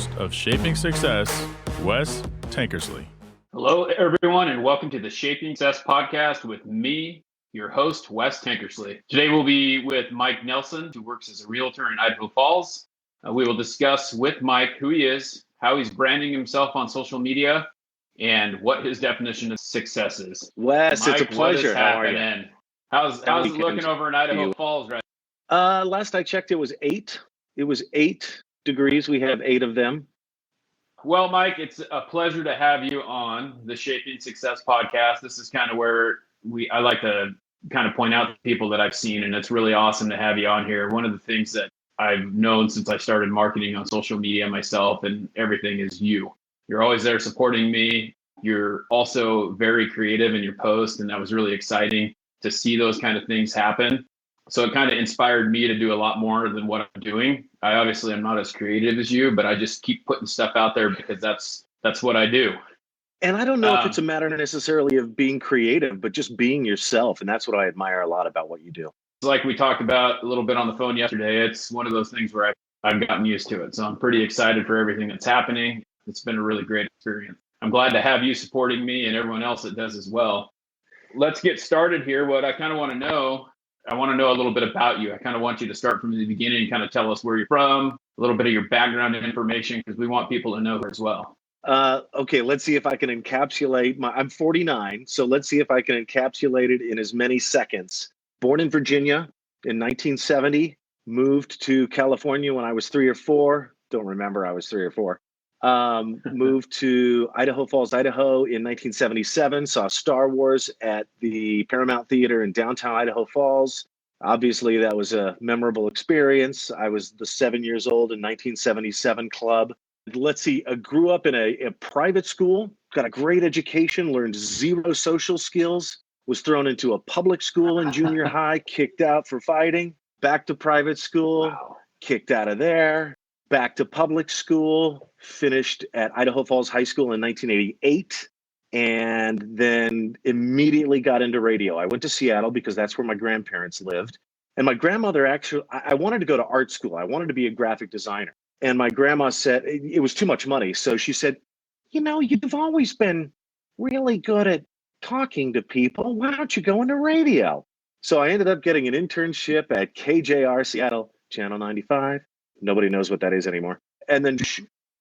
host of Shaping Success, Wes Tankersley. Hello, everyone, and welcome to the Shaping Success podcast with me, your host, Wes Tankersley. Today we'll be with Mike Nelson, who works as a realtor in Idaho Falls. We will discuss with Mike who he is, how he's branding himself on social media, and what his definition of success is. Wes, Mike, it's a pleasure. How are you? How's it looking over in Idaho Falls right Last I checked, it was 8. It was 8 degrees. We have 8 of them. Well, Mike, it's a pleasure to have you on the Shaping Success podcast. This is kind of where I like to kind of point out the people that I've seen, and it's really awesome to have you on here. One of the things that I've known since I started marketing on social media myself and everything is you. You're always there supporting me. You're also very creative in your posts, and that was really exciting to see those kind of things happen. So it kind of inspired me to do a lot more than what I'm doing. I obviously am not as creative as you, but I just keep putting stuff out there because that's what I do. And I don't know if it's a matter necessarily of being creative, but just being yourself. And that's what I admire a lot about what you do. Like we talked about a little bit on the phone yesterday, it's one of those things where I've gotten used to it. So I'm pretty excited for everything that's happening. It's been a really great experience. I'm glad to have you supporting me and everyone else that does as well. Let's get started here. What I kind of want to know a little bit about you. I kind of want you to start from the beginning and kind of tell us where you're from, a little bit of your background and information, because we want people to know as well. Okay, let's see if I can encapsulate I'm 49, so let's see if I can encapsulate it in as many seconds. Born in Virginia in 1970, moved to California when I was 3 or 4. Don't remember, I was 3 or 4. Moved to Idaho Falls, Idaho in 1977, saw Star Wars at the Paramount Theater in downtown Idaho Falls. Obviously, that was a memorable experience. I was the 7 years old in 1977 club. Let's see, I grew up in a private school, got a great education, learned 0 social skills, was thrown into a public school in junior high, kicked out for fighting, back to private school, Wow. Kicked out of there, back to public school, finished at Idaho Falls High School in 1988, and then immediately got into radio. I went to Seattle because that's where my grandparents lived. And my grandmother I wanted to go to art school. I wanted to be a graphic designer. And my grandma said it was too much money. So she said, you've always been really good at talking to people. Why don't you go into radio? So I ended up getting an internship at KJR Seattle, Channel 95. Nobody knows what that is anymore. And then,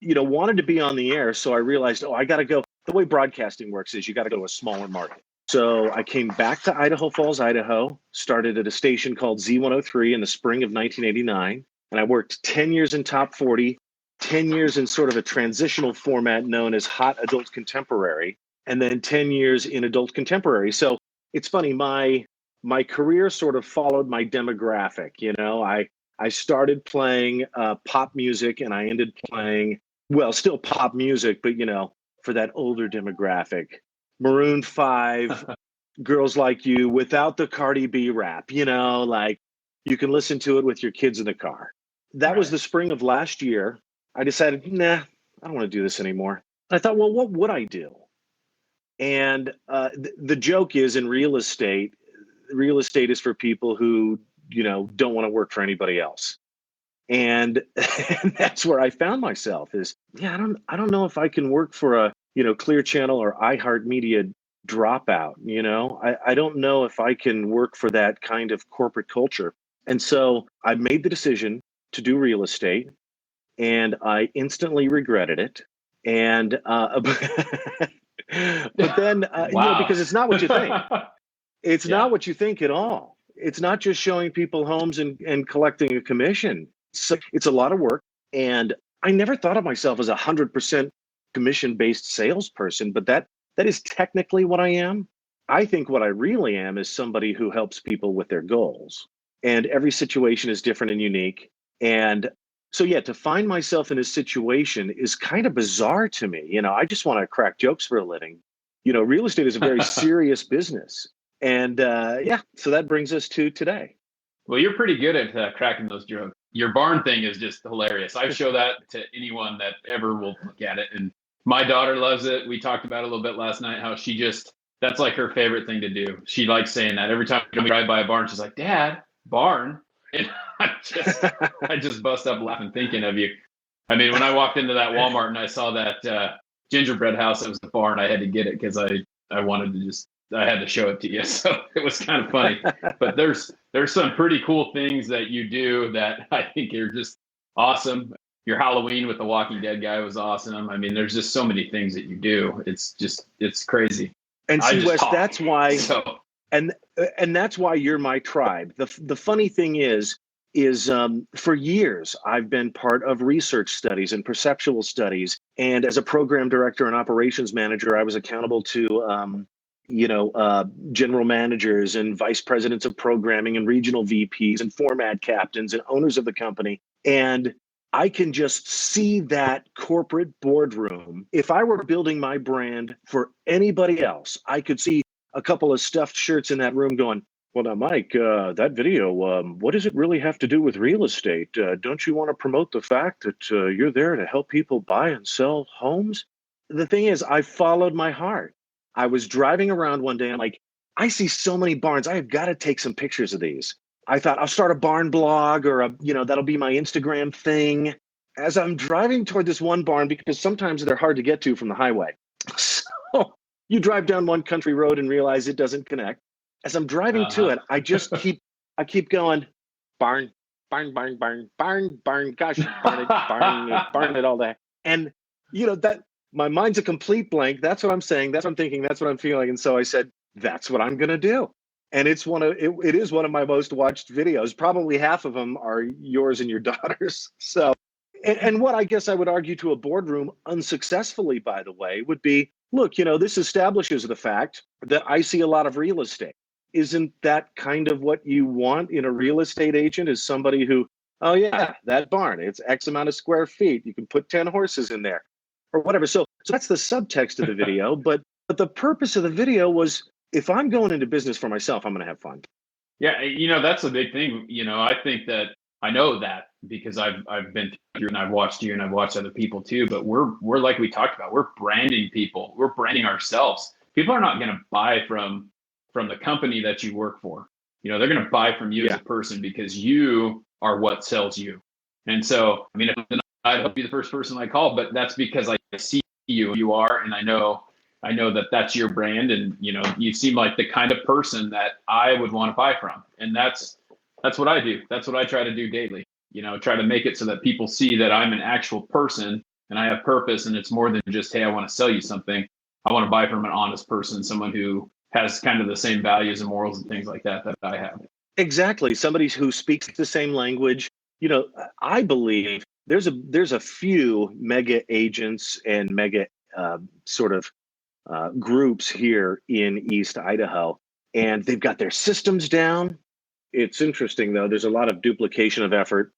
wanted to be on the air. So I realized, I got to go. The way broadcasting works is you got to go to a smaller market. So I came back to Idaho Falls, Idaho, started at a station called Z103 in the spring of 1989. And I worked 10 years in Top 40, 10 years in sort of a transitional format known as Hot Adult Contemporary, and then 10 years in Adult Contemporary. So it's funny, my career sort of followed my demographic. I started playing pop music and I ended playing, still pop music, but, for that older demographic. Maroon 5, Girls Like You, without the Cardi B rap, like you can listen to it with your kids in the car. That was the spring of last year. I decided, I don't want to do this anymore. I thought, well, what would I do? And the joke is in real estate is for people who don't want to work for anybody else. And that's where I found myself is, I don't know if I can work for a, Clear Channel or iHeartMedia dropout. I don't know if I can work for that kind of corporate culture. And so I made the decision to do real estate and I instantly regretted it. And, but then, Wow. because it's not what you think. It's not what you think at all. It's not just showing people homes and collecting a commission. So it's a lot of work. And I never thought of myself as 100% commission-based salesperson, but that is technically what I am. I think what I really am is somebody who helps people with their goals. And every situation is different and unique. And so, to find myself in a situation is kind of bizarre to me. I just want to crack jokes for a living. Real estate is a very serious business. And so that brings us to today. Well, you're pretty good at cracking those jokes. Your barn thing is just hilarious. I show that to anyone that ever will look at it. And my daughter loves it. We talked about it a little bit last night, how that's like her favorite thing to do. She likes saying that every time we drive by a barn. She's like, "Dad, barn." And I just bust up laughing thinking of you. I mean, when I walked into that Walmart and I saw that gingerbread house that was the barn, I had to get it because I wanted to just I had to show it to you. So it was kind of funny. But there's some pretty cool things that you do that I think are just awesome. Your Halloween with the Walking Dead guy was awesome. I mean, there's just so many things that you do. It's crazy. And I see, just Wes, talk. that's why, So and that's why you're my tribe. The funny thing is for years I've been part of research studies and perceptual studies, and as a program director and operations manager, I was accountable to general managers and vice presidents of programming and regional VPs and format captains and owners of the company. And I can just see that corporate boardroom. If I were building my brand for anybody else, I could see a couple of stuffed shirts in that room going, well, now, Mike, that video, what does it really have to do with real estate? Don't you want to promote the fact that you're there to help people buy and sell homes? The thing is, I followed my heart. I was driving around one day and I'm like, I see so many barns. I've got to take some pictures of these. I thought I'll start a barn blog or that'll be my Instagram thing. As I'm driving toward this one barn, because sometimes they're hard to get to from the highway. So you drive down one country road and realize it doesn't connect. As I'm driving to it, I keep going, barn, barn, barn, barn, barn, barn, gosh, barn it all day. And that my mind's a complete blank. That's what I'm saying. That's what I'm thinking. That's what I'm feeling. And so I said, that's what I'm gonna do. And it is one of my most watched videos. Probably half of them are yours and your daughter's. So, and what I guess I would argue to a boardroom unsuccessfully, by the way, would be, look, this establishes the fact that I see a lot of real estate. Isn't that kind of what you want in a real estate agent? Is somebody who, oh yeah, that barn, it's X amount of square feet. You can put 10 horses in there or whatever. So that's the subtext of the video. But the purpose of the video was, if I'm going into business for myself, I'm going to have fun. yeah, that's a big thing. I think that I know that because I've been through and I've watched you and I've watched other people too. But we're like we talked about, we're branding people. We're branding ourselves. People are not going to buy from the company that you work for. They're going to buy from you as a person because you are what sells you. And so, I mean, I'd be the first person I call, but that's because I see you are, and I know that that's your brand, and you seem like the kind of person that I would want to buy from, and that's what I do. That's what I try to do daily. Try to make it so that people see that I'm an actual person and I have purpose, and it's more than just, hey, I want to sell you something. I want to buy from an honest person, someone who has kind of the same values and morals and things like that I have. Exactly. Somebody who speaks the same language. I believe there's a few mega agents and mega groups here in East Idaho, and they've got their systems down. It's interesting, though. There's a lot of duplication of effort.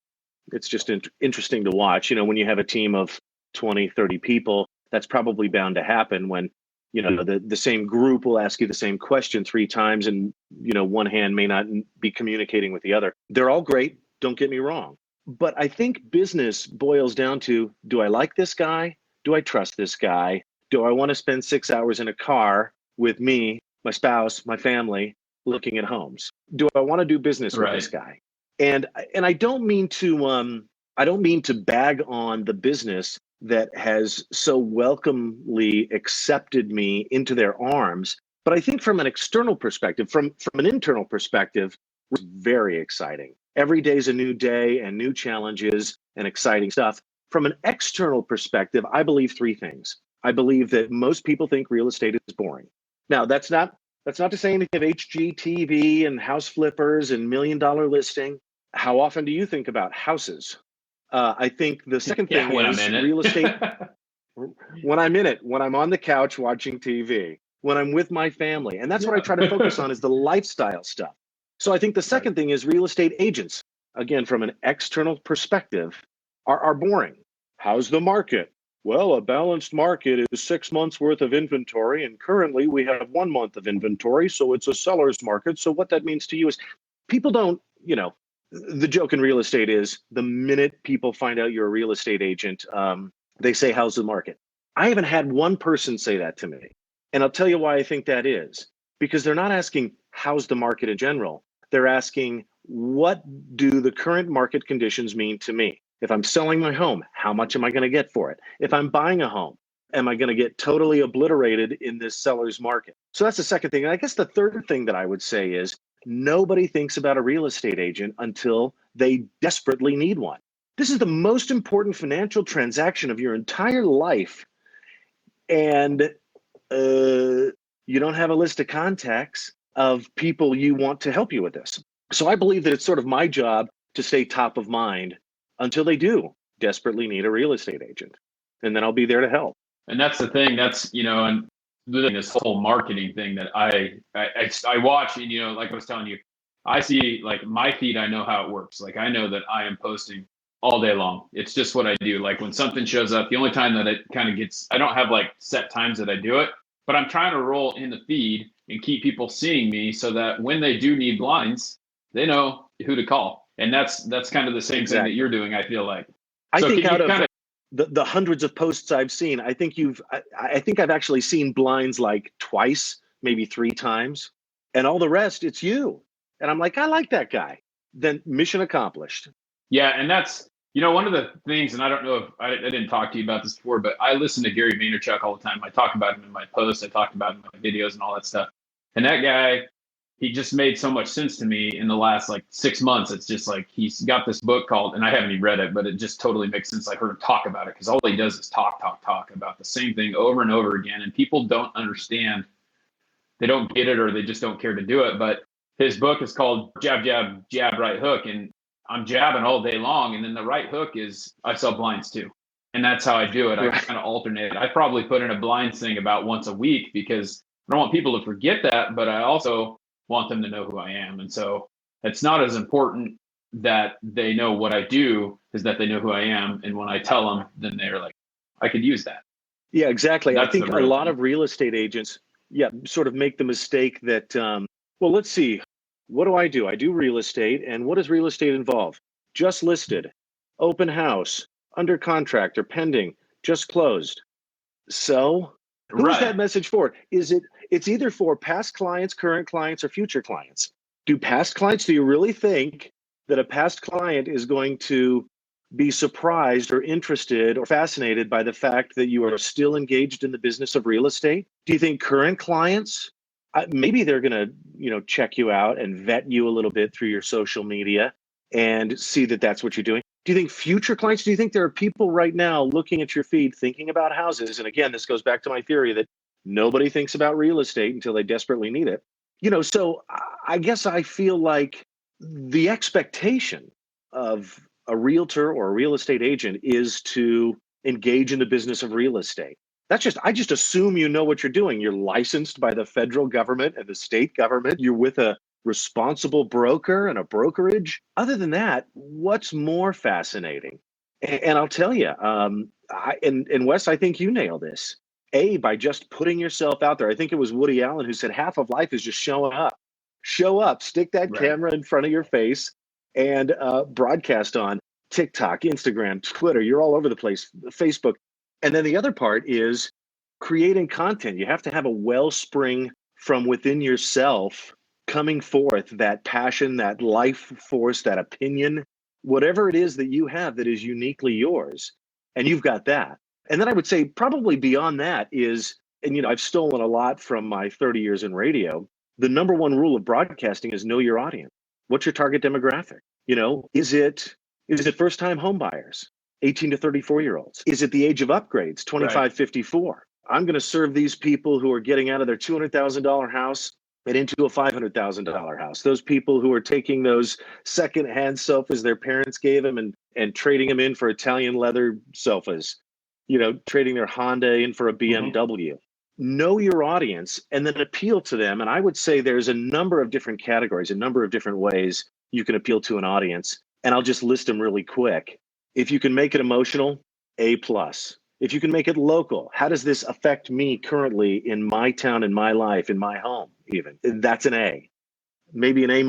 It's just interesting to watch. When you have a team of 20, 30 people, that's probably bound to happen when, the same group will ask you the same question 3 times and, one hand may not be communicating with the other. They're all great. Don't get me wrong. But I think business boils down to, do I like this guy? Do I trust this guy? Do I want to spend 6 hours in a car with me, my spouse, my family, looking at homes? Do I want to do business with this guy? And I don't mean to bag on the business that has so welcomely accepted me into their arms, but I think from an external perspective, from an internal perspective, it's very exciting. Every day is a new day and new challenges and exciting stuff. From an external perspective, I believe 3 things. I believe that most people think real estate is boring. Now, that's not to say anything of HGTV and house flippers and $1 million listing. How often do you think about houses? I think the second thing is real estate. When I'm in it, when I'm on the couch watching TV, when I'm with my family. And that's what I try to focus on, is the lifestyle stuff. So I think the second thing is real estate agents, again, from an external perspective, are boring. How's the market? Well, a balanced market is 6 months worth of inventory, and currently we have 1 month of inventory, so it's a seller's market. So what that means to you is people don't, the joke in real estate is the minute people find out you're a real estate agent, they say, how's the market? I haven't had one person say that to me. And I'll tell you why I think that is. Because they're not asking, how's the market in general? They're asking, what do the current market conditions mean to me? If I'm selling my home, how much am I going to get for it? If I'm buying a home, am I going to get totally obliterated in this seller's market? So that's the second thing. And I guess the third thing that I would say is nobody thinks about a real estate agent until they desperately need one. This is the most important financial transaction of your entire life. And you don't have a list of contacts of people you want to help you with this. So I believe that it's sort of my job to stay top of mind until they do desperately need a real estate agent. And then I'll be there to help. And that's the thing. That's, and this whole marketing thing that I watch, and, like I was telling you, I see like my feed, I know how it works. Like I know that I am posting all day long. It's just what I do. Like when something shows up, the only time that it kind of gets, I don't have like set times that I do it, but I'm trying to roll in the feed and keep people seeing me so that when they do need blinds, they know who to call. And that's kind of the same thing that you're doing, I feel like. I think out of the hundreds of posts I've seen, I think I've actually seen blinds like twice, maybe 3 times, and all the rest, it's you. And I'm like, I like that guy. Then mission accomplished. Yeah. And that's, one of the things, and I don't know if I didn't talk to you about this before, but I listen to Gary Vaynerchuk all the time. I talk about him in my posts. I talked about him in my videos and all that stuff. And that guy, he just made so much sense to me in the last like 6 months. It's just like, he's got this book called, and I haven't even read it, but it just totally makes sense. I heard him talk about it because all he does is talk about the same thing over and over again. And people don't understand. They don't get it, or they just don't care to do it. But his book is called Jab, Jab, Jab, Right Hook. And I'm jabbing all day long. And then the right hook is I sell blinds too. And that's how I do it. I kind of alternate. I probably put in a blinds thing about once a week because I don't want people to forget that, but I also want them to know who I am. And so it's not as important that they know what I do as that they know who I am. And when I tell them, then they're like, I could use that. Yeah, exactly. I think a lot of real estate agents, sort of make the mistake that, well, let's see. What do? I do real estate. And what does real estate involve? Just listed, open house, under contract or pending, just closed. So who's that message for? It's either for past clients, current clients, or future clients. Do you really think that a past client is going to be surprised or interested or fascinated by the fact that you are still engaged in the business of real estate? Do you think current clients, maybe they're going to, check you out and vet you a little bit through your social media and see that that's what you're doing? Do you think future clients, do you think there are people right now looking at your feed thinking about houses? And again, this goes back to my theory that nobody thinks about real estate until they desperately need it. So I guess I feel like the expectation of a realtor or a real estate agent is to engage in the business of real estate. I just assume you know what you're doing. You're licensed by the federal government and the state government. You're with a responsible broker and a brokerage. Other than that, what's more fascinating? And I'll tell you, and Wes, I think you nailed this. By just putting yourself out there. I think it was Woody Allen who said half of life is just showing up. Show up, stick that camera in front of your face and broadcast on TikTok, Instagram, Twitter. You're all over the place, Facebook. And then the other part is creating content. You have to have a wellspring from within yourself coming forth, that passion, that life force, that opinion, whatever it is that you have that is uniquely yours. And you've got that. And then I would say probably beyond that is, and I've stolen a lot from my 30 years in radio. The number one rule of broadcasting is know your audience. What's your target demographic? Is it first time home buyers, 18 to 34-year-olds? Is it the age of upgrades, 25, 54? I'm going to serve these people who are getting out of their $200,000 house and into a $500,000 house. Those people who are taking those secondhand sofas their parents gave them and trading them in for Italian leather sofas, trading their Honda in for a BMW. Know your audience and then appeal to them. And I would say there's a number of different categories, a number of different ways you can appeal to an audience. And I'll just list them really quick. If you can make it emotional, A+. If you can make it local, how does this affect me currently in my town, in my life, in my home even? That's an A. Maybe an A-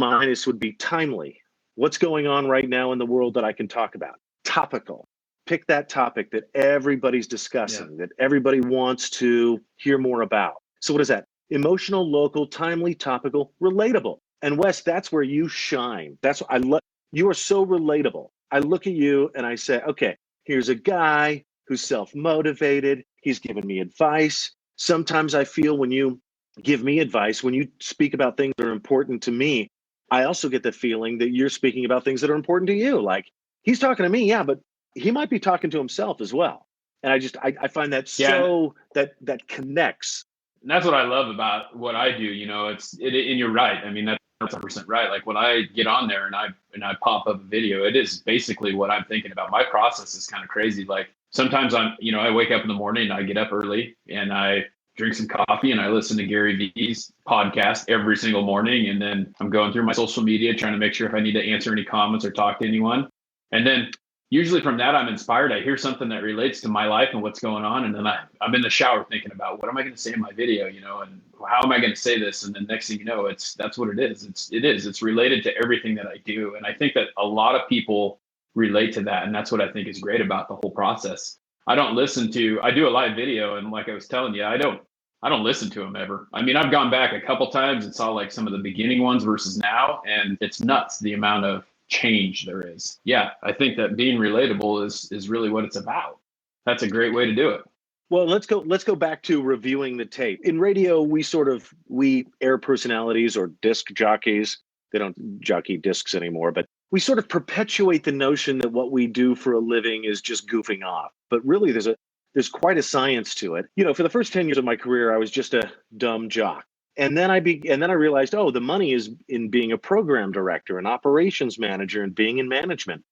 would be timely. What's going on right now in the world that I can talk about? Topical. Pick that topic that everybody's discussing, that everybody wants to hear more about. So what is that? Emotional, local, timely, topical, relatable. And Wes, that's where you shine. That's what I love. You are so relatable. I look at you and I say, okay, here's a guy who's self-motivated. He's given me advice. Sometimes I feel when you give me advice, when you speak about things that are important to me, I also get the feeling that you're speaking about things that are important to you. Like he's talking to me, yeah, but he might be talking to himself as well. And I find that Yeah. so that connects. And that's what I love about what I do. And you're right. I mean, that's 100% right. Like when I get on there and I pop up a video, it is basically what I'm thinking about. My process is kind of crazy. Like sometimes I wake up in the morning and I get up early and I drink some coffee and I listen to Gary Vee's podcast every single morning. And then I'm going through my social media, trying to make sure if I need to answer any comments or talk to anyone. And then usually from that, I'm inspired. I hear something that relates to my life and what's going on. And then I'm in the shower thinking about what am I going to say in my video, and how am I going to say this? And then next thing you know, that's what it is. It's related to everything that I do. And I think that a lot of people relate to that. And that's what I think is great about the whole process. I do a live video. And like I was telling you, I don't listen to them ever. I mean, I've gone back a couple times and saw like some of the beginning ones versus now. And it's nuts the amount of change there is. Yeah, I think that being relatable is really what it's about. That's a great way to do it. Well, let's go back to reviewing the tape. In radio, we air personalities or disc jockeys. They don't jockey discs anymore, but we sort of perpetuate the notion that what we do for a living is just goofing off. But really there's quite a science to it. For the first 10 years of my career, I was just a dumb jock. And then I realized, the money is in being a program director, an operations manager, and being in management.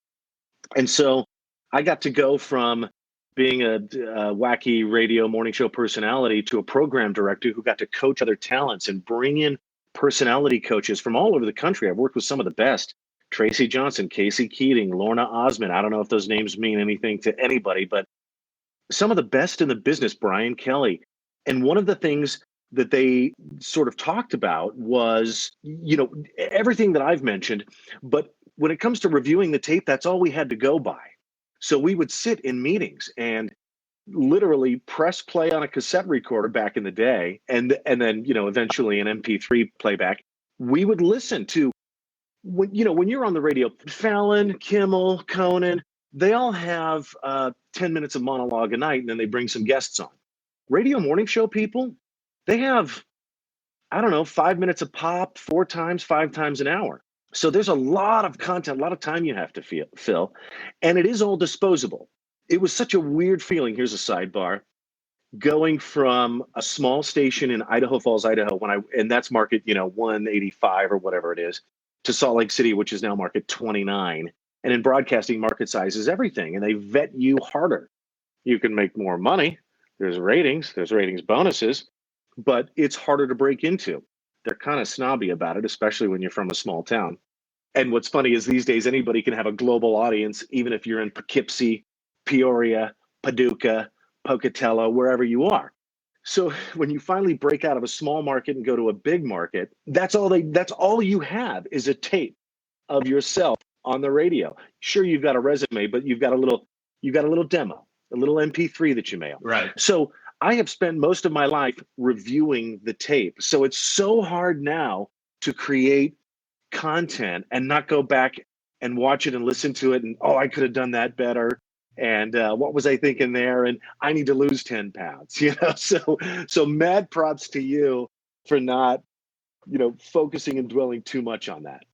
And so I got to go from being a wacky radio morning show personality to a program director who got to coach other talents and bring in personality coaches from all over the country. I've worked with some of the best: Tracy Johnson, Casey Keating, Lorna Osmond. I don't know if those names mean anything to anybody, but some of the best in the business, Brian Kelly. And one of the things that they sort of talked about was, everything that I've mentioned. But when it comes to reviewing the tape, that's all we had to go by. So we would sit in meetings and literally press play on a cassette recorder back in the day. And then, eventually an MP3 playback. We would listen to, when you're on the radio, Fallon, Kimmel, Conan, they all have 10 minutes of monologue a night, and then they bring some guests on. Radio morning show people, they have, 5 minutes of pop, 5 times an hour. So there's a lot of content, a lot of time you have to fill, and it is all disposable. It was such a weird feeling. Here's a sidebar. Going from a small station in Idaho Falls, Idaho, and that's market, 185 or whatever it is, to Salt Lake City, which is now market 29. And in broadcasting, market size is everything, and they vet you harder. You can make more money. There's ratings bonuses, but it's harder to break into. They're kind of snobby about it, especially when you're from a small town. And what's funny is these days, anybody can have a global audience, even if you're in Poughkeepsie, Peoria, Paducah, Pocatello, wherever you are. So when you finally break out of a small market and go to a big market, that's all you have is a tape of yourself on the radio. Sure, you've got a resume, but you've got a little demo, a little MP3 that you mail. Right. So I have spent most of my life reviewing the tape. So it's so hard now to create content and not go back and watch it and listen to it and, I could have done that better. And what was I thinking there? And I need to lose 10 pounds, So mad props to you for not, focusing and dwelling too much on that.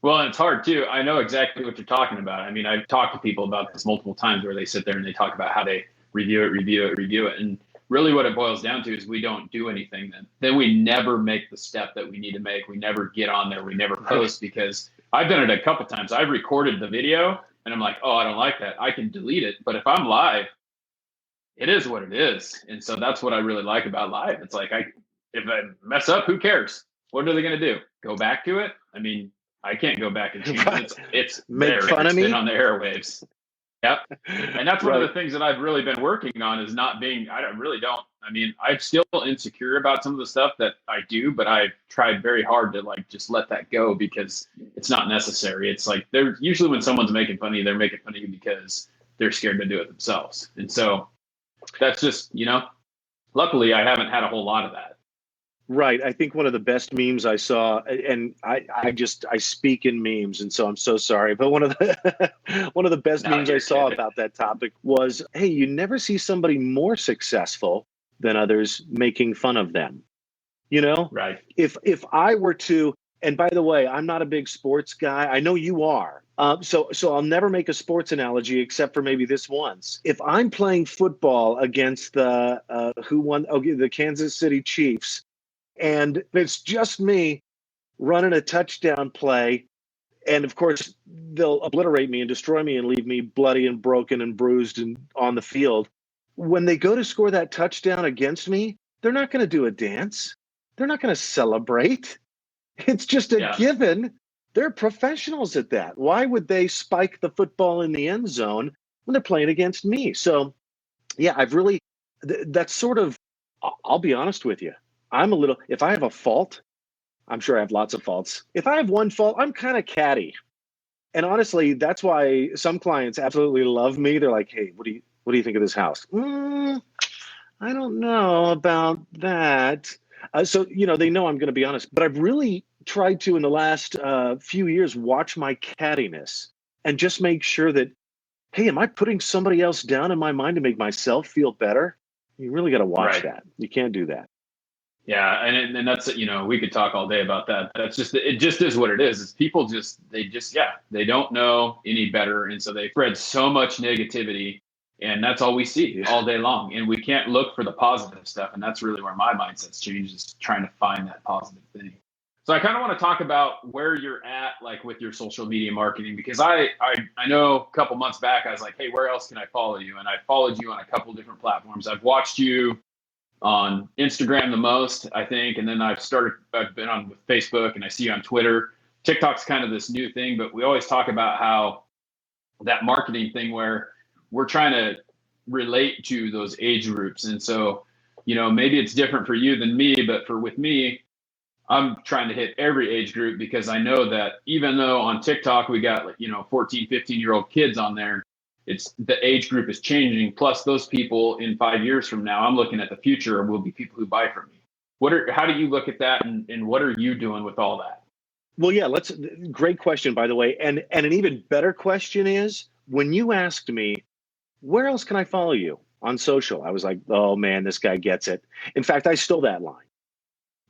Well, and it's hard too. I know exactly what you're talking about. I mean, I've talked to people about this multiple times where they sit there and they talk about how they review it. And really what it boils down to is we don't do anything then. Then we never make the step that we need to make. We never get on there. We never post, because I've done it a couple times. I've recorded the video and I'm like, I don't like that. I can delete it. But if I'm live, it is what it is. And so that's what I really like about live. It's like, if I mess up, who cares? What are they going to do? Go back to it? I mean, I can't go back and change it. It's make there. Fun it's of me been on the airwaves. Yep. And that's one of the things that I've really been working on is not being, I'm still insecure about some of the stuff that I do, but I've tried very hard to just let that go, because it's not necessary. It's like, they're usually, when someone's making fun of you, they're making fun of you because they're scared to do it themselves. And so that's just, luckily I haven't had a whole lot of that. Right. I think one of the best memes I saw, and I speak in memes, and so I'm so sorry, but one of the one of the best No, memes I you're saw kidding. about that topic was, hey, you never see somebody more successful than others making fun of them. You know, Right. if I were to, and by the way, I'm not a big sports guy. I know you are. So I'll never make a sports analogy except for maybe this once. If I'm playing football against the who won? Okay, the Kansas City Chiefs, and it's just me running a touchdown play. And of course, they'll obliterate me and destroy me and leave me bloody and broken and bruised and on the field. When they go to score that touchdown against me, they're not going to do a dance. They're not going to celebrate. It's just a Yeah. given. They're professionals at that. Why would they spike the football in the end zone when they're playing against me? So, yeah, I've really, that's sort of, I'll be honest with you. I'm a little, if I have a fault, I'm sure I have lots of faults. If I have one fault, I'm kind of catty. And honestly, that's why some clients absolutely love me. They're like, "Hey, what do you think of this house?" I don't know about that. So they know I'm going to be honest. But I've really tried to, in the last few years, watch my cattiness and just make sure that, hey, am I putting somebody else down in my mind to make myself feel better? You really got to watch Right. that. You can't do that. Yeah, and that's we could talk all day about that. That's just it. Just is what it is. It's people they don't know any better, and so they spread so much negativity, and that's all we see Yeah. all day long. And we can't look for the positive stuff, and that's really where my mindset's changed, is trying to find that positive thing. So I kind of want to talk about where you're at, like with your social media marketing, because I know a couple months back I was like, hey, where else can I follow you? And I followed you on a couple different platforms. I've watched you on Instagram the most, I think. And then I've been on with Facebook, and I see you on Twitter. TikTok's kind of this new thing, but we always talk about how that marketing thing where we're trying to relate to those age groups. And so, maybe it's different for you than me, but with me, I'm trying to hit every age group, because I know that even though on TikTok we got 14, 15-year-old kids on there, it's the age group is changing. Plus, those people in 5 years from now, I'm looking at the future, will be people who buy from me. How do you look at that, and what are you doing with all that? Well, yeah, great question, by the way. And an even better question is, when you asked me, where else can I follow you on social? I was like, oh man, this guy gets it. In fact, I stole that line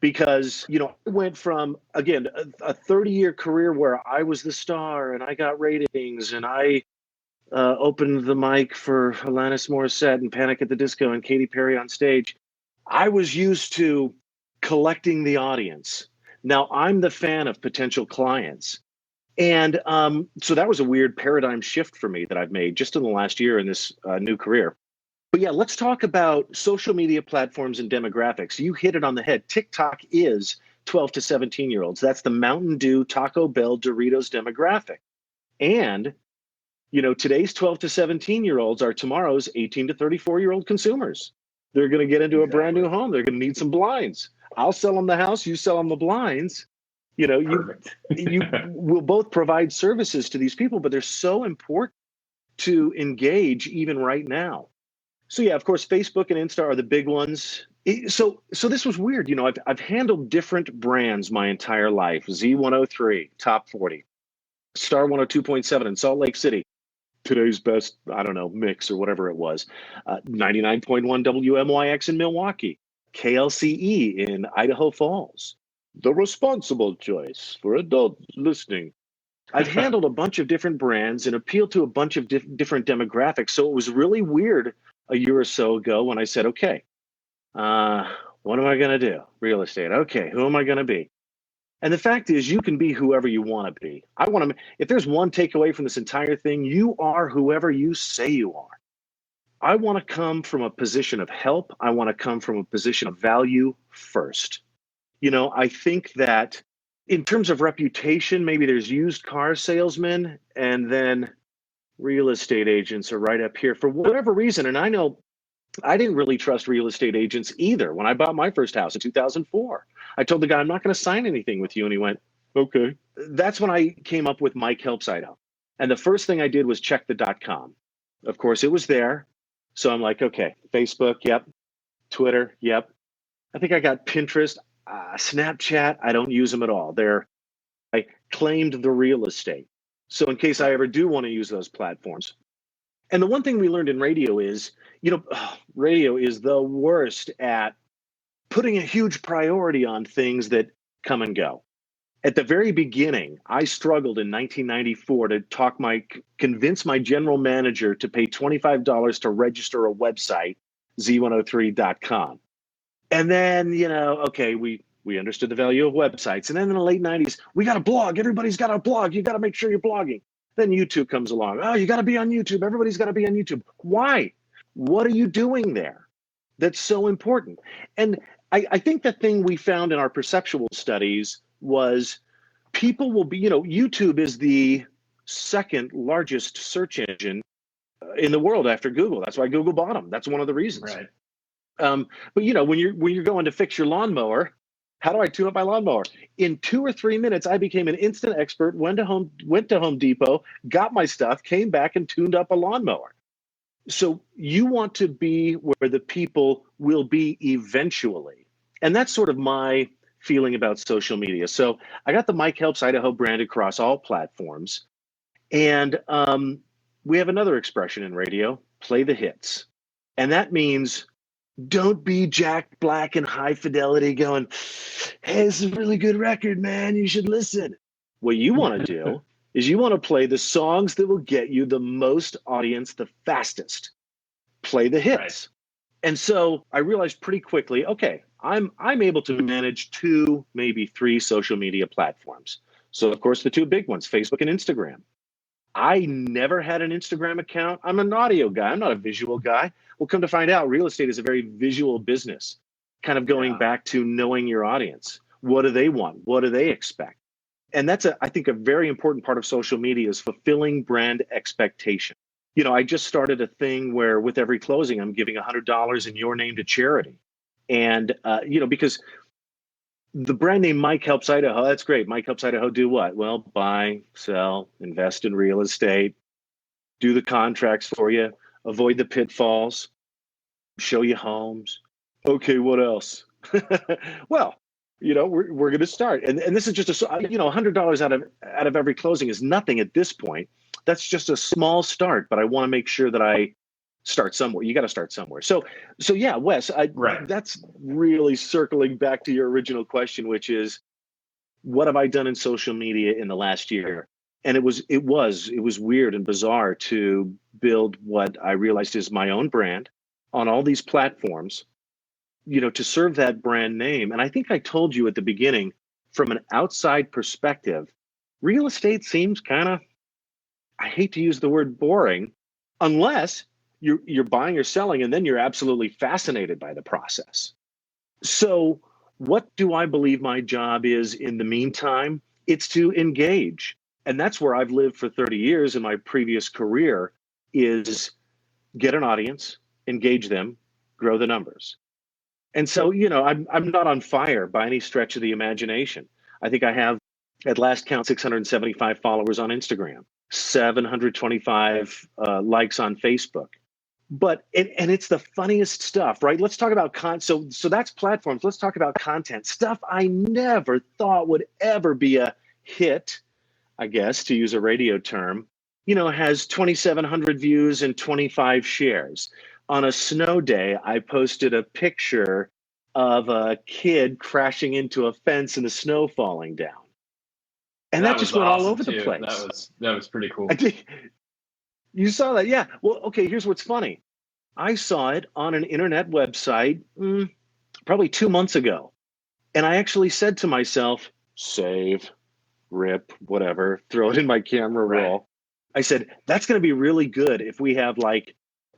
because, I went from, again, a 30-year career where I was the star and I got ratings and I opened the mic for Alanis Morissette and Panic at the Disco and Katy Perry on stage. I was used to collecting the audience. Now I'm the fan of potential clients. And so that was a weird paradigm shift for me that I've made just in the last year in this new career. But yeah, let's talk about social media platforms and demographics. You hit it on the head. TikTok is 12 to 17-year-olds. That's the Mountain Dew, Taco Bell, Doritos demographic. And, today's 12 to 17-year-olds are tomorrow's 18 to 34-year-old consumers. They're going to get into a brand new home. They're going to need some blinds. I'll sell them the house. You sell them the blinds. You will both provide services to these people, but they're so important to engage even right now. So yeah, of course, Facebook and Insta are the big ones. So this was weird. I've handled different brands my entire life. Z103, Top 40, Star 102.7 in Salt Lake City, today's best, I don't know, mix or whatever it was. 99.1 WMYX in Milwaukee, KLCE in Idaho Falls. The responsible choice for adult listening. I've handled a bunch of different brands and appealed to a bunch of different demographics. So it was really weird a year or so ago when I said, okay, what am I going to do? Real estate. Okay, who am I going to be? And the fact is, you can be whoever you want to be. If there's one takeaway from this entire thing, you are whoever you say you are. I want to come from a position of help. I want to come from a position of value first. I think that in terms of reputation, maybe there's used car salesmen, and then real estate agents are right up here for whatever reason. And I know I didn't really trust real estate agents either. When I bought my first house in 2004, I told the guy, I'm not going to sign anything with you. And he went, okay. That's when I came up with Mike Helps Idaho. And the first thing I did was check the .com. Of course, it was there. So I'm like, okay, Facebook, yep. Twitter, yep. I think I got Pinterest. Snapchat, I don't use them at all. I claimed the real estate. So in case I ever do want to use those platforms. And the one thing we learned in radio is, radio is the worst at putting a huge priority on things that come and go. At the very beginning, I struggled in 1994 to convince my general manager to pay $25 to register a website, z103.com. And then, okay, we understood the value of websites. And then in the late 90s, we got a blog. Everybody's got a blog. You got to make sure you're blogging. Then YouTube comes along. Oh, you got to be on YouTube. Everybody's got to be on YouTube. Why? What are you doing there? That's so important. And I think the thing we found in our perceptual studies was people will be, YouTube is the second largest search engine in the world after Google. That's why Google bought them. That's one of the reasons. Right. But when you're going to fix your lawnmower, how do I tune up my lawnmower? In 2 or 3 minutes, I became an instant expert, went to Home Depot, got my stuff, came back and tuned up a lawnmower. So you want to be where the people will be eventually. And that's sort of my feeling about social media. So I got the Mike Helps Idaho brand across all platforms. And we have another expression in radio, play the hits. And that means don't be Jack Black and High Fidelity going, hey, this is a really good record, man. You should listen. What you want to do is you want to play the songs that will get you the most audience the fastest. Play the hits. Right. And so I realized pretty quickly, okay, I'm able to manage 2, maybe 3 social media platforms. So of course, the 2 big ones, Facebook and Instagram. I never had an Instagram account. I'm an audio guy. I'm not a visual guy. Well, come to find out, real estate is a very visual business, kind of going back to knowing your audience. What do they want? What do they expect? And that's, I think, a very important part of social media is fulfilling brand expectation. I just started a thing where with every closing, I'm giving $100 in your name to charity. And, because the brand name Mike Helps Idaho, that's great. Mike Helps Idaho do what? Well, buy, sell, invest in real estate, do the contracts for you, avoid the pitfalls, show you homes. Okay, what else? Well, we're going to start. And this is just $100 out of every closing is nothing at this point. That's just a small start, but I want to make sure that I start somewhere. You got to start somewhere. So yeah, Wes, that's really circling back to your original question, which is, what have I done in social media in the last year? And it was weird and bizarre to build what I realized is my own brand on all these platforms, to serve that brand name. And I think I told you at the beginning, from an outside perspective, real estate seems kind of, I hate to use the word boring, unless you're buying or selling, and then you're absolutely fascinated by the process. So what do I believe my job is in the meantime? It's to engage. And that's where I've lived for 30 years in my previous career, is get an audience, engage them, grow the numbers. And so, I'm not on fire by any stretch of the imagination. I think I have, at last count, 675 followers on Instagram, 725 likes on Facebook. But and it's the funniest stuff, right? Let's talk about so that's platforms. Let's talk about content. Stuff I never thought would ever be a hit, I guess, to use a radio term, has 2,700 views and 25 shares. On a snow day, I posted a picture of a kid crashing into a fence and the snow falling down. And that just went all over the place. That was pretty cool. You saw that? Yeah. Well, okay, here's what's funny. I saw it on an internet website probably 2 months ago. And I actually said to myself, save, rip, whatever, throw it in my camera roll. I said, that's going to be really good if we have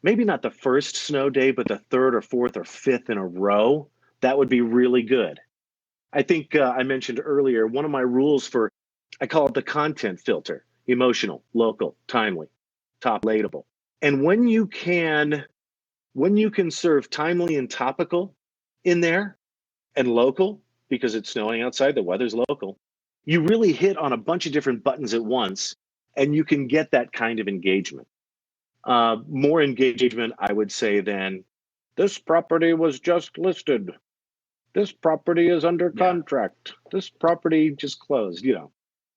maybe not the first snow day, but the 3rd or 4th or 5th in a row. That would be really good. I think I mentioned earlier, one of my rules I call it the content filter: emotional, local, timely, top relatable. And when you can serve timely and topical in there, and local, because it's snowing outside, the weather's local, you really hit on a bunch of different buttons at once, and you can get that kind of engagement. More engagement, I would say, than this property was just listed. this property is under Yeah. contract. This property just closed,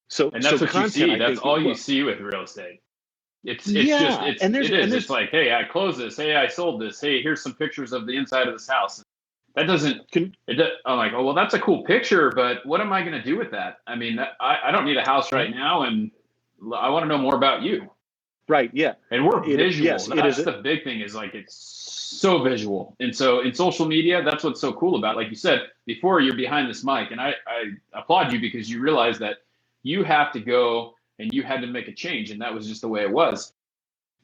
So, And that's what you content, see. I That's think, all you see with real estate. It's just yeah. And it is. there's It's like, hey, I closed this. Hey, I sold this. Hey, here's some pictures of the inside of this house. That doesn't. I'm like, oh well, that's a cool picture, but what am I going to do with that? I mean, I don't need a house right now, and I want to know more about you. Right. Yeah. And we're visual. Yes, That's the big thing. Is like it's so visual, and so in social media, that's what's so cool about. Like you said before, you're behind this mic, and I applaud you because you realize that you have to go and you had to make a change, and that was just the way it was.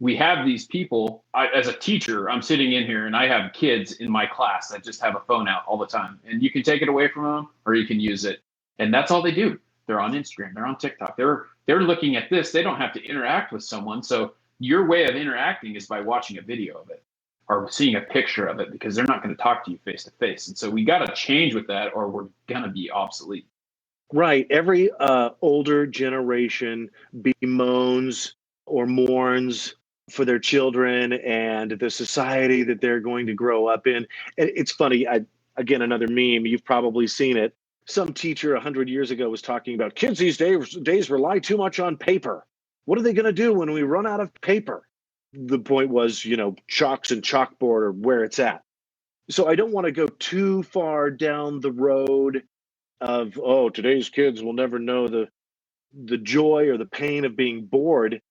We have these people. As a teacher, I'm sitting in here and I have kids in my class that just have a phone out all the time, and you can take it away from them or you can use it, and that's all they do. They're on Instagram, they're on TikTok, they're looking at this. They don't have to interact with someone. So your way of interacting is by watching a video of it or seeing a picture of it, because they're not going to talk to you face to face. And so we got to change with that, or we're going to be obsolete. Right. Every older generation bemoans or mourns for their children and the society that they're going to grow up in. And it's funny. Again, another meme. You've probably seen it. Some teacher 100 years ago was talking about kids these days rely too much on paper. What are they going to do when we run out of paper? The point was, chalks and chalkboard are where it's at. So I don't want to go too far down the road of, oh, today's kids will never know the joy or the pain of being bored.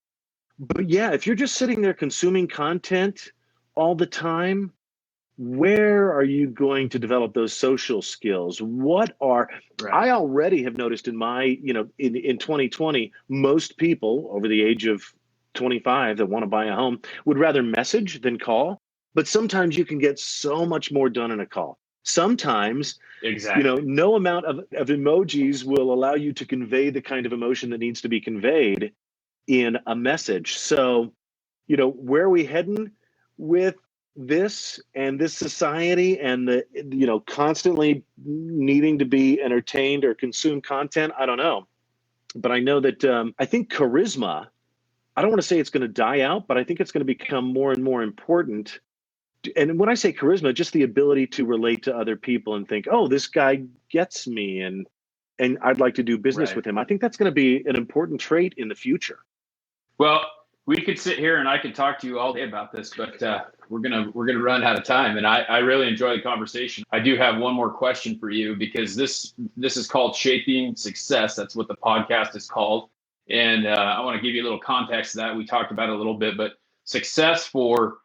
But yeah, if you're just sitting there consuming content all the time, where are you going to develop those social skills? Right. I already have noticed in my, in 2020, most people over the age of 25 that want to buy a home would rather message than call. But sometimes you can get so much more done in a call. Sometimes, exactly, no amount of emojis will allow you to convey the kind of emotion that needs to be conveyed in a message. So, where are we heading with this and this society and the, constantly needing to be entertained or consume content? I don't know. But I know that I think charisma, I don't want to say it's going to die out, but I think it's going to become more and more important. And when I say charisma, just the ability to relate to other people and think, oh, this guy gets me and I'd like to do business with him. I think that's going to be an important trait in the future. Well, we could sit here and I could talk to you all day about this, but we're gonna run out of time. And I really enjoy the conversation. I do have one more question for you, because this is called Shaping Success. That's what the podcast is called. And I want to give you a little context to that. We talked about it a little bit, but success for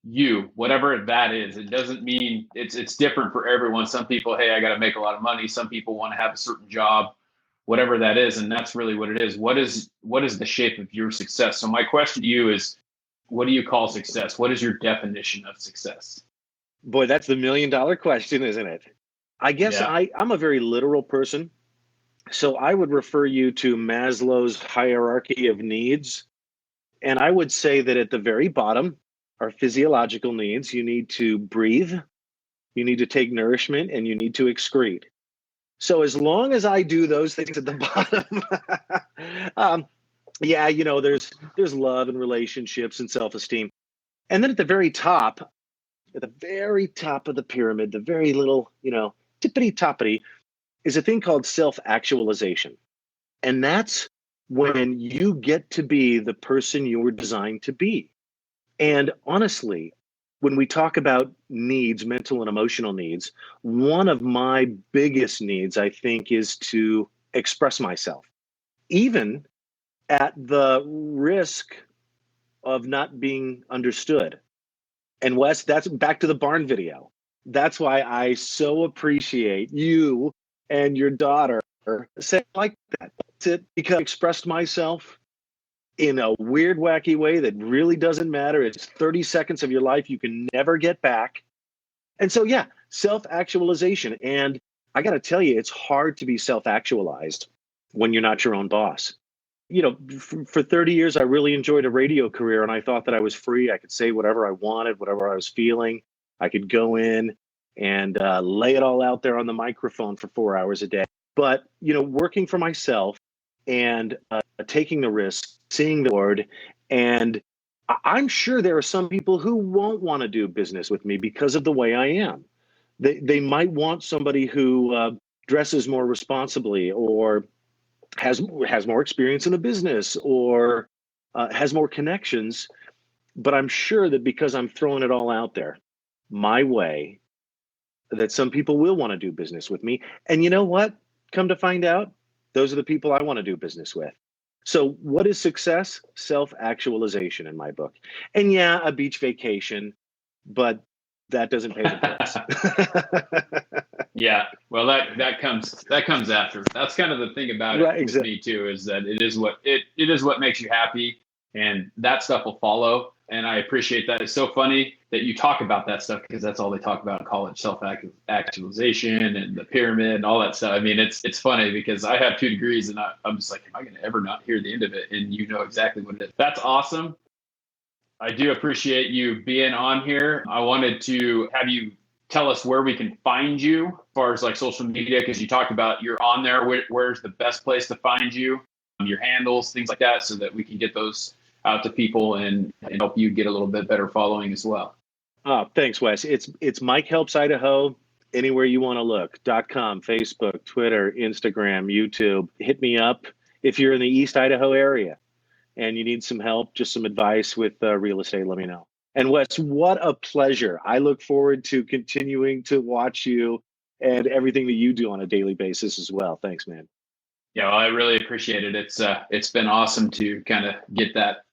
you, whatever that is, it doesn't mean it's different for everyone. Some people, hey, I got to make a lot of money. Some people want to have a certain job, whatever that is. And that's really what it is. What is the shape of your success? So my question to you is, what do you call success? What is your definition of success? Boy, that's the $1 million question, isn't it? I guess I'm a very literal person. So I would refer you to Maslow's hierarchy of needs. And I would say that at the very bottom are physiological needs. You need to breathe, you need to take nourishment, and you need to excrete. So as long as I do those things at the bottom, there's love and relationships and self-esteem. And then at the very top of the pyramid, the very little, tippity-toppity, is a thing called self-actualization. And that's when you get to be the person you were designed to be. And honestly, when we talk about needs, mental and emotional needs, one of my biggest needs, I think, is to express myself, even at the risk of not being understood. And Wes, that's back to the barn video. That's why I so appreciate you and your daughter saying like that. That's it, because I expressed myself in a weird, wacky way that really doesn't matter. It's 30 seconds of your life you can never get back. And so, yeah, self-actualization. And I got to tell you, it's hard to be self-actualized when you're not your own boss. For 30 years, I really enjoyed a radio career, and I thought that I was free. I could say whatever I wanted, whatever I was feeling. I could go in and lay it all out there on the microphone for 4 hours a day. But, working for myself and taking the risk, seeing the Lord, and I'm sure there are some people who won't want to do business with me because of the way I am. They might want somebody who dresses more responsibly, or has more experience in the business, or has more connections. But I'm sure that because I'm throwing it all out there my way, that some people will want to do business with me. And you know what? Come to find out, those are the people I want to do business with. So what is success? Self-actualization in my book. And yeah, a beach vacation, but that doesn't pay the bills. Yeah, well, that comes after. That's kind of the thing about it, Right, with me too, is that it is what makes you happy, and that stuff will follow. And I appreciate that. It's so funny that you talk about that stuff, because that's all they talk about in college: self-actualization and the pyramid and all that stuff. I mean, it's funny because I have 2 degrees, and I'm just like, am I going to ever not hear the end of it? And you know exactly what it is. That's awesome. I do appreciate you being on here. I wanted to have you tell us where we can find you as far as like social media, because you talked about you're on there. Where's the best place to find you? Your handles, things like that, so that we can get those out to people and help you get a little bit better following as well. Oh, thanks, Wes. It's Mike Helps Idaho. Anywhere you want to look. .com, Facebook, Twitter, Instagram, YouTube. Hit me up if you're in the East Idaho area and you need some help, just some advice with real estate. Let me know. And Wes, what a pleasure. I look forward to continuing to watch you and everything that you do on a daily basis as well. Thanks, man. Yeah, well, I really appreciate it. It's been awesome to kind of get that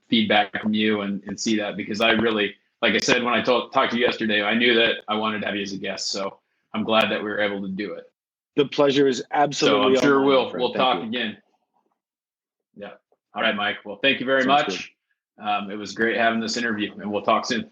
feedback from you and see that, because I really, like I said, when I talked to you yesterday, I knew that I wanted to have you as a guest. So I'm glad that we were able to do it. The pleasure is absolutely. So I'm sure all mine, we'll talk again. Yeah. All right, Mike. Well, thank you very much. It was great having this interview, and we'll talk soon.